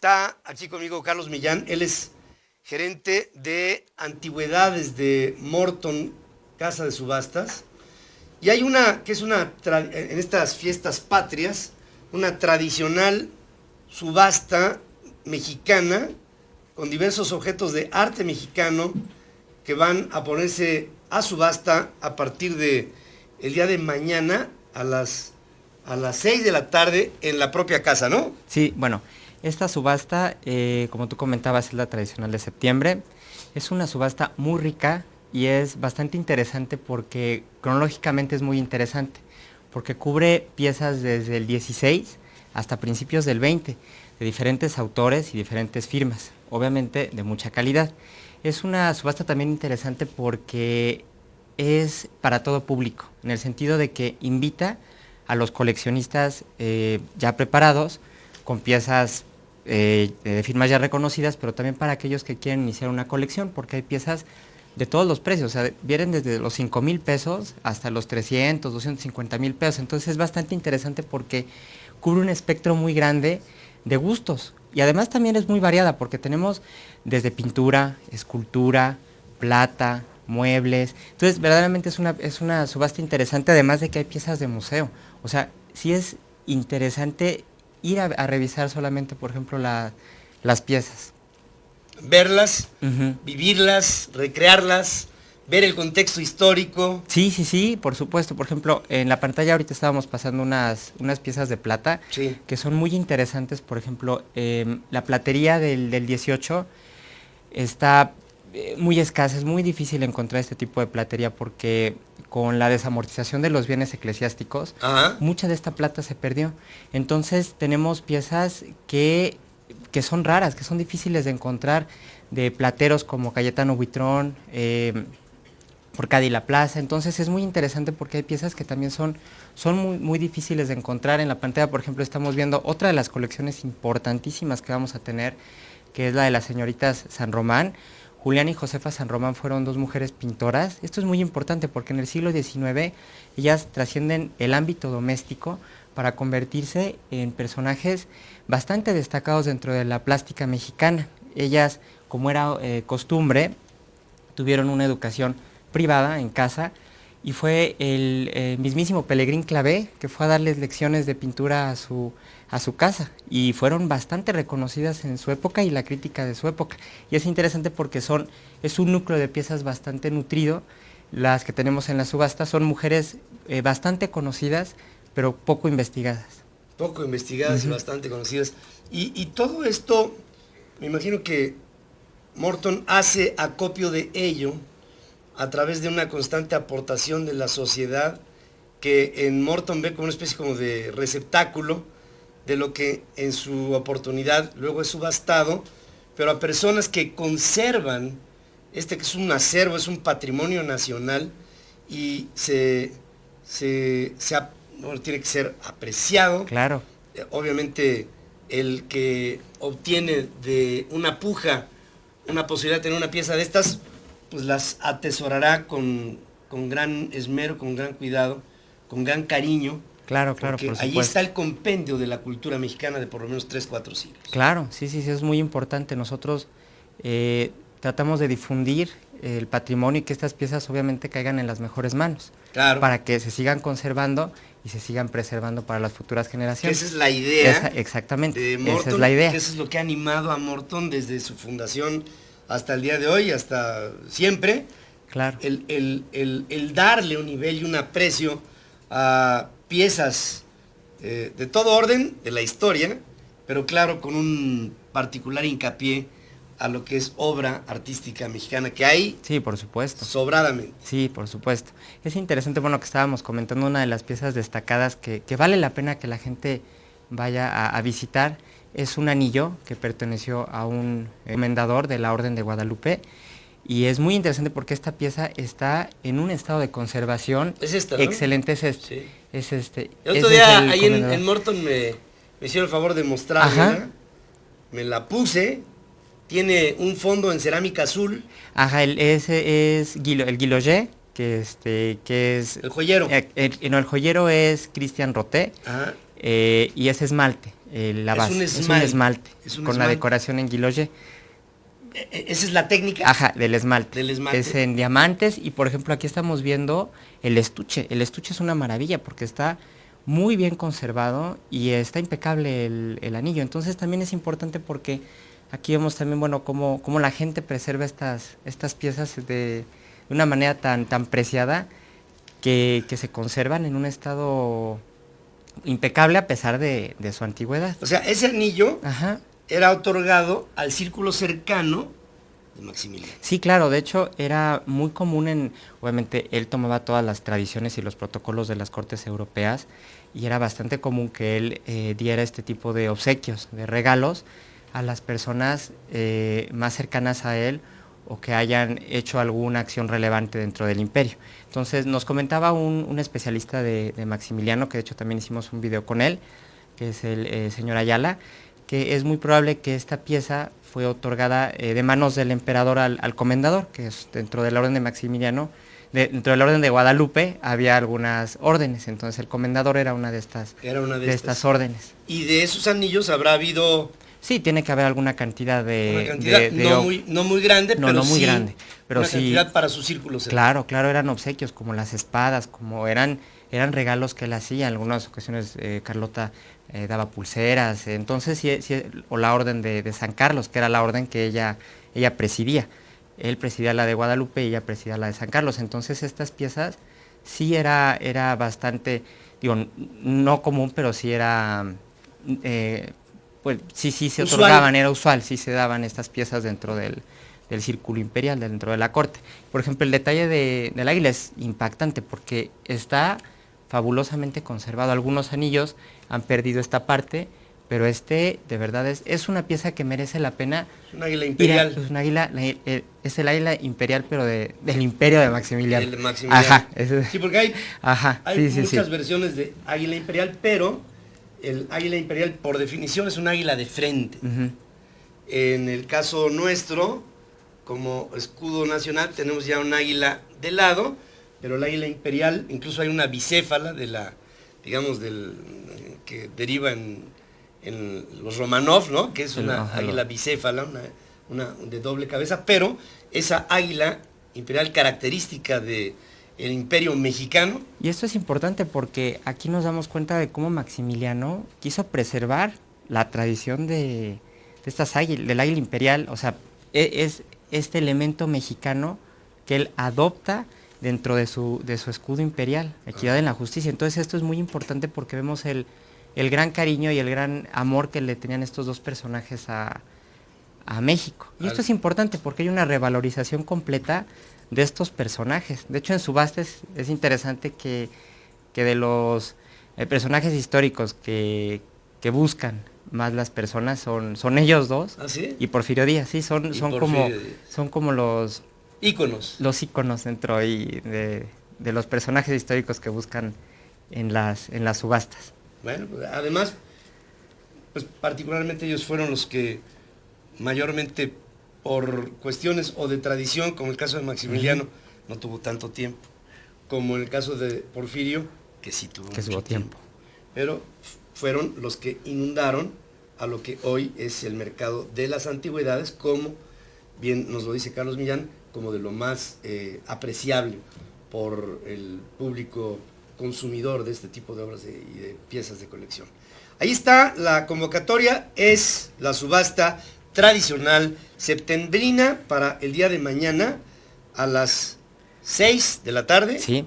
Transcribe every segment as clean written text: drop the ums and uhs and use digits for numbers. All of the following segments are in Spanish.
Está aquí conmigo Carlos Millán, él es gerente de antigüedades de Morton, Casa de Subastas. Y hay una que es en estas fiestas patrias, una tradicional subasta mexicana con diversos objetos de arte mexicano que van a ponerse a subasta a partir de el día de mañana a las 6 de la tarde en la propia casa, ¿no? Sí, bueno, esta subasta, como tú comentabas, es la tradicional de septiembre. Es una subasta muy rica y es bastante interesante porque cronológicamente es muy interesante, porque cubre piezas desde el 16 hasta principios del 20, de diferentes autores y diferentes firmas, obviamente de mucha calidad. Es una subasta también interesante porque es para todo público, en el sentido de que invita a los coleccionistas ya preparados, con piezas de firmas ya reconocidas, pero también para aquellos que quieren iniciar una colección, porque hay piezas de todos los precios, o sea, vienen desde los 5,000 pesos hasta los 300, 250,000 pesos, entonces es bastante interesante porque cubre un espectro muy grande de gustos, y además también es muy variada, porque tenemos desde pintura, escultura, plata, muebles. Entonces, verdaderamente es una subasta interesante, además de que hay piezas de museo. O sea, sí es interesante ir a revisar solamente, por ejemplo, las piezas. Verlas, vivirlas, recrearlas, ver el contexto histórico. Sí, por supuesto. Por ejemplo, en la pantalla ahorita estábamos pasando unas piezas de plata, sí, que son muy interesantes. Por ejemplo, la platería del 18 está muy escasa, es muy difícil encontrar este tipo de platería porque con la desamortización de los bienes eclesiásticos, mucha de esta plata se perdió. Entonces tenemos piezas que son raras, que son difíciles de encontrar, de plateros como Cayetano Buitrón, Forcada La Plaza. Entonces es muy interesante porque hay piezas que también son muy difíciles de encontrar. En la pantalla, por ejemplo, estamos viendo otra de las colecciones importantísimas que vamos a tener, que es la de las señoritas San Román. Julián y Josefa San Román fueron dos mujeres pintoras. Esto es muy importante porque en el siglo XIX ellas trascienden el ámbito doméstico para convertirse en personajes bastante destacados dentro de la plástica mexicana. Ellas, como era costumbre, tuvieron una educación privada en casa, y fue el mismísimo Pelegrín Clavé que fue a darles lecciones de pintura a su casa, y fueron bastante reconocidas en su época y la crítica de su época. Y es interesante porque es un núcleo de piezas bastante nutrido. Las que tenemos en la subasta son mujeres bastante conocidas, pero poco investigadas. Poco investigadas y bastante conocidas. Y todo esto, me imagino que Morton hace acopio de ello a través de una constante aportación de la sociedad, que en Morton ve como una especie como de receptáculo de lo que en su oportunidad luego es subastado, pero a personas que conservan que es un acervo, es un patrimonio nacional, y bueno, tiene que ser apreciado. Claro. Obviamente el que obtiene de una puja una posibilidad de tener una pieza de estas, pues las atesorará con gran esmero, con gran cuidado, con gran cariño. Claro, por supuesto. Ahí está el compendio de la cultura mexicana de por lo menos 3-4 siglos. Claro, sí, es muy importante. Nosotros tratamos de difundir el patrimonio y que estas piezas obviamente caigan en las mejores manos. Claro. Para que se sigan conservando y se sigan preservando para las futuras generaciones. Esa es la idea. Exactamente, de Morton, esa es la idea. Eso es lo que ha animado a Morton desde su fundación hasta el día de hoy, hasta siempre. Claro. El darle un nivel y un aprecio a piezas de todo orden de la historia, pero claro, con un particular hincapié a lo que es obra artística mexicana, que hay. Sí, por supuesto. Sobradamente. Sí, por supuesto. Es interesante, bueno, que estábamos comentando una de las piezas destacadas que vale la pena que la gente vaya a visitar. Es un anillo que perteneció a un comendador de la Orden de Guadalupe, y es muy interesante porque esta pieza está en un estado de conservación. Es esta, ¿no? Excelente, es este. Sí. Es este. El otro día ahí en Morton me hicieron el favor de mostrarla. Me la puse. Tiene un fondo en cerámica azul. Ajá, ese es el Guilloget, que es... El joyero. El joyero es Cristian Roté. Ajá. y es esmalte, la base. Es un esmalte, con la decoración en guilloche. ¿Esa es la técnica? Ajá, del esmalte. Del esmalte. Es en diamantes y, por ejemplo, aquí estamos viendo el estuche. El estuche es una maravilla porque está muy bien conservado y está impecable el anillo. Entonces también es importante porque aquí vemos también, bueno, cómo la gente preserva estas piezas de una manera tan preciada que se conservan en un estado impecable a pesar de su antigüedad. O sea, ese anillo Ajá. Era otorgado al círculo cercano de Maximiliano. Sí, claro, de hecho era muy común obviamente él tomaba todas las tradiciones y los protocolos de las cortes europeas y era bastante común que él diera este tipo de obsequios, de regalos a las personas más cercanas a él o que hayan hecho alguna acción relevante dentro del imperio. Entonces nos comentaba un especialista de Maximiliano, que de hecho también hicimos un video con él, que es el señor Ayala, que es muy probable que esta pieza fue otorgada de manos del emperador al comendador, que es dentro de la orden de Maximiliano, dentro de la orden de Guadalupe había algunas órdenes, entonces el comendador era una de estas órdenes. ¿Y de esos anillos habrá habido...? Sí, tiene que haber alguna cantidad no muy grande, no, pero no muy sí grande, pero una cantidad para su círculo cercano. Claro, eran obsequios como las espadas, como eran regalos que él hacía. En algunas ocasiones Carlota daba pulseras, entonces sí, o la orden de San Carlos, que era la orden que ella presidía. Él presidía la de Guadalupe y ella presidía la de San Carlos. Entonces estas piezas sí era bastante, digo, no común, pero sí era... pues sí se otorgaban, era usual, sí se daban estas piezas dentro del círculo imperial, dentro de la corte. Por ejemplo, el detalle del águila es impactante porque está fabulosamente conservado. Algunos anillos han perdido esta parte, pero de verdad es una pieza que merece la pena. Es un águila imperial. Es un águila, es el águila imperial, pero del imperio de Maximiliano. El de Maximiliano. Ajá. Sí, porque hay muchas sí. versiones de águila imperial, pero el águila imperial por definición es un águila de frente. Uh-huh. En el caso nuestro, como escudo nacional, tenemos ya un águila de lado, pero el águila imperial, incluso hay una bicéfala que deriva en los Romanov, ¿no? Que es una águila bicéfala, una de doble cabeza, pero esa águila imperial característica de el imperio mexicano. Y esto es importante porque aquí nos damos cuenta de cómo Maximiliano quiso preservar la tradición de estas del águila imperial, o sea, es este elemento mexicano que él adopta dentro de su escudo imperial, equidad en la justicia. Entonces esto es muy importante porque vemos el gran cariño y el gran amor que le tenían estos dos personajes a México. Y esto es importante porque hay una revalorización completa de estos personajes. De hecho, en subasta es interesante que de los personajes históricos que buscan más las personas son ellos dos. ¿Ah, sí? Y Porfirio Díaz, sí, son como los íconos. Los íconos dentro de los personajes históricos que buscan en las subastas. Bueno, pues, además, pues particularmente ellos fueron los que mayormente por cuestiones o de tradición, como el caso de Maximiliano, no tuvo tanto tiempo, como en el caso de Porfirio, que sí tuvo mucho tiempo. Pero fueron los que inundaron a lo que hoy es el mercado de las antigüedades, como bien nos lo dice Carlos Millán, como de lo más apreciable por el público consumidor de este tipo de obras y de piezas de colección. Ahí está la convocatoria, es la subasta tradicional septembrina para el día de mañana a las 6 de la tarde. Sí.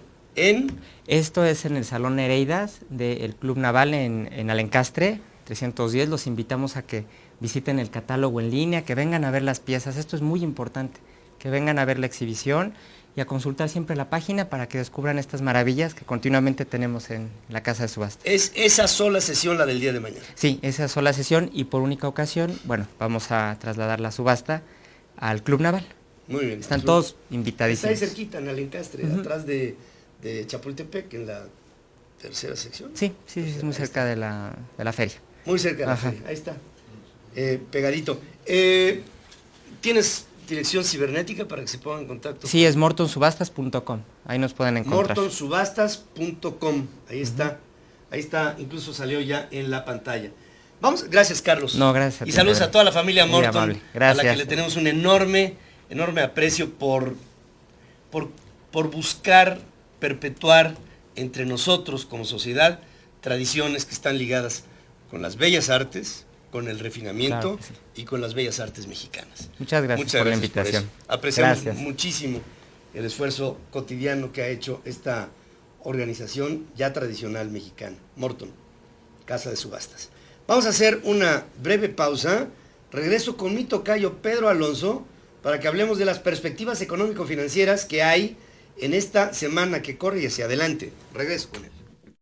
Esto es en el Salón Nereidas del Club Naval en Alencastre 310. Los invitamos a que visiten el catálogo en línea, que vengan a ver las piezas. Esto es muy importante, que vengan a ver la exhibición y a consultar siempre la página para que descubran estas maravillas que continuamente tenemos en la casa de subasta. ¿Es esa sola sesión la del día de mañana? Sí, esa sola sesión y por única ocasión, bueno, vamos a trasladar la subasta al Club Naval. Muy bien. Están todos invitadísimos. Está ahí cerquita, en Alencastre, atrás de Chapultepec, en la tercera sección. Sí, es muy cerca de la feria. Muy cerca de la feria, ahí está, pegadito. ¿Tienes dirección cibernética para que se pongan en contacto? Sí, es mortonsubastas.com, ahí nos pueden encontrar. mortonsubastas.com, ahí está Ahí está, incluso salió ya en la pantalla. Vamos, gracias Carlos. No, gracias a Y ti, saludos Pedro. a toda la familia Muy Morton, amable. a la que Gracias. le tenemos un enorme aprecio por buscar perpetuar entre nosotros como sociedad tradiciones que están ligadas con las bellas artes, con el refinamiento Claro que sí. y con las bellas artes mexicanas. Muchas gracias por la invitación. eso. Apreciamos Gracias. muchísimo el esfuerzo cotidiano que ha hecho esta organización ya tradicional mexicana, Morton, Casa de Subastas. Vamos a hacer una breve pausa. Regreso con mi tocayo Pedro Alonso para que hablemos de las perspectivas económico-financieras que hay en esta semana que corre y hacia adelante. Regreso con él.